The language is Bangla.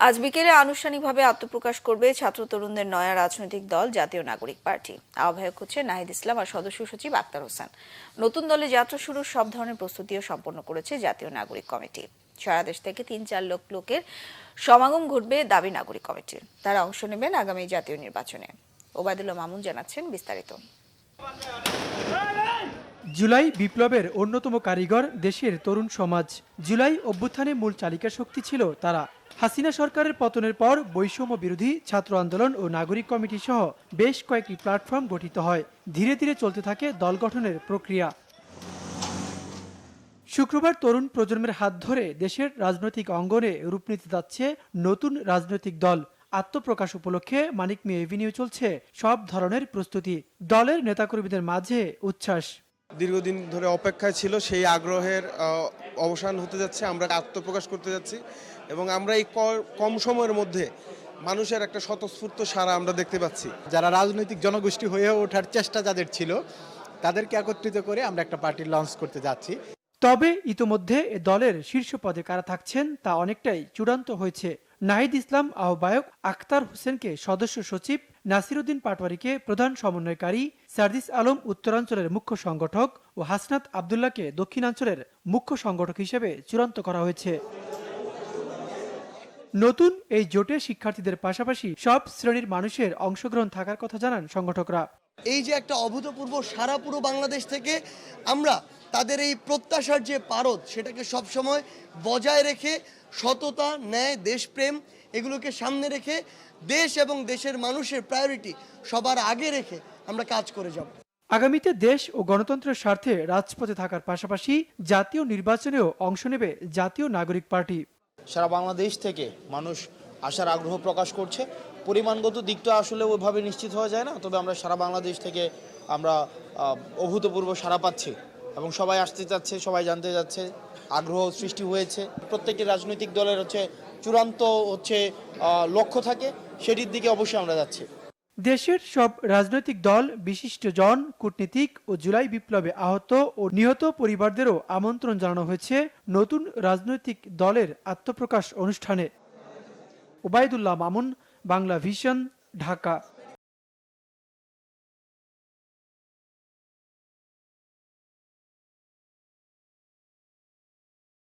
আজ বিকেলে আনুষ্ঠানিকভাবে আত্মপ্রকাশ করবে ছাত্র তরুণদের নয়া রাজনৈতিক দল জাতীয় নাগরিক পার্টি। আহ্বায়ক হচ্ছে নাহিদ ইসলাম আর সদস্য সচিব আক্তার হোসেন। নতুন দলে যাত্রা শুরুর সব ধরনের প্রস্তুতিও সম্পন্ন করেছে জাতীয় নাগরিক কমিটি। সারা দেশ থেকে ৩-৪ লাখ লোকের সমাগম ঘটবে দাবি নাগরিক কমিটির। তারা অংশ নেবেন আগামী জাতীয় নির্বাচনে। ওবায়দুল্লাহ মামুন জানাচ্ছেন বিস্তারিত। জুলাই বিপ্লবের অন্যতম কারিগর দেশের তরুণ সমাজ। জুলাই অভ্যুত্থানে মূল চালিকা শক্তি ছিল তারা। হাসিনা সরকারের পতনের পর বৈষম্য বিরোধী ছাত্র আন্দোলন ও নাগরিক কমিটি সহ বেশ কয়েকটি প্ল্যাটফর্ম গঠিত হয়। ধীরে ধীরে চলতে থাকে দল গঠনের প্রক্রিয়া। শুক্রবার তরুণ প্রজন্মের হাত ধরে দেশের রাজনৈতিক অঙ্গনে রূপ নিতে যাচ্ছে নতুন রাজনৈতিক দল। আত্মপ্রকাশ উপলক্ষে মানিক মিয়া এভিনিউ চলছে সব ধরনের প্রস্তুতি। দলের নেতাকর্মীদের মাঝে উচ্ছ্বাস। দীর্ঘদিন ধরে অপেক্ষায় ছিল, সেই আগ্রহের অবসান হতে যাচ্ছে। আমরা আত্মপ্রকাশ করতে যাচ্ছি এবং আমরা এই কম সময়ের মধ্যে মানুষের একটা স্বতঃস্ফূর্ত সাড়া আমরা দেখতে পাচ্ছি। যারা রাজনৈতিক জনগোষ্ঠী হয়ে ওঠার চেষ্টা যাদের ছিল তাদেরকে একত্রিত করে আমরা একটা পার্টি লঞ্চ করতে যাচ্ছি। তবে ইতোমধ্যে এ দলের শীর্ষ পদে কারা থাকছেন তা অনেকটাই চূড়ান্ত হয়েছে। নাহিদ ইসলাম আহ্বায়ক, আক্তার হোসেনকে সদস্য সচিব, নাসিরউদ্দিন পাটোয়ারিকে প্রধান সমন্বয়কারী, সার্জিস আলম উত্তরাঞ্চলের মুখ্য সংগঠক ও হাসনাত আবদুল্লাহকে দক্ষিণাঞ্চলের মুখ্য সংগঠক হিসেবে চূড়ান্ত করা হয়েছে। নতুন এই জোটে শিক্ষার্থীদের পাশাপাশি সব শ্রেণীর মানুষের অংশগ্রহণ থাকার কথা জানান সংগঠকরা। এই যে একটা অভূতপূর্ব সারা পুরো বাংলাদেশ থেকে আমরা তাদের এই প্রত্যাশার যে পারদ সেটাকে সবসময় বজায় রেখে সততা, ন্যায়, দেশপ্রেম এগুলোকে সামনে রেখে দেশ এবং দেশের মানুষের প্রায়োরিটি সবার আগে রেখে আমরা কাজ করে যাব। আগামীতে দেশ ও গণতন্ত্রের স্বার্থে রাজপথে থাকার পাশাপাশি জাতীয় নির্বাচনেও অংশ নেবে জাতীয় নাগরিক পার্টি। সারা বাংলাদেশ থেকে মানুষ আসার আগ্রহ প্রকাশ করছে। পরিমাণগত দিকটা আসলে ওইভাবে নিশ্চিত হওয়া যায় না, তবে আমরা সারা বাংলাদেশ থেকে আমরা অভূতপূর্ব সাড়া পাচ্ছি এবং সবাই আসতে চাচ্ছে, সবাই জানতে যাচ্ছে, আগ্রহ সৃষ্টি হয়েছে। প্রত্যেকটি রাজনৈতিক দলের চূড়ান্ত লক্ষ্য থাকে, সেটির দিকে অবশ্যই আমরা যাচ্ছি। দেশের সব রাজনৈতিক দল, বিশিষ্টজন, কূটনীতিক ও জুলাই বিপ্লবে আহত ও নিহত পরিবারদেরও আমন্ত্রণ জানানো হয়েছে নতুন রাজনৈতিক দলের আত্মপ্রকাশ অনুষ্ঠানে। ওবায়দুল্লাহ মামুন, বাংলা ভিশন, ঢাকা।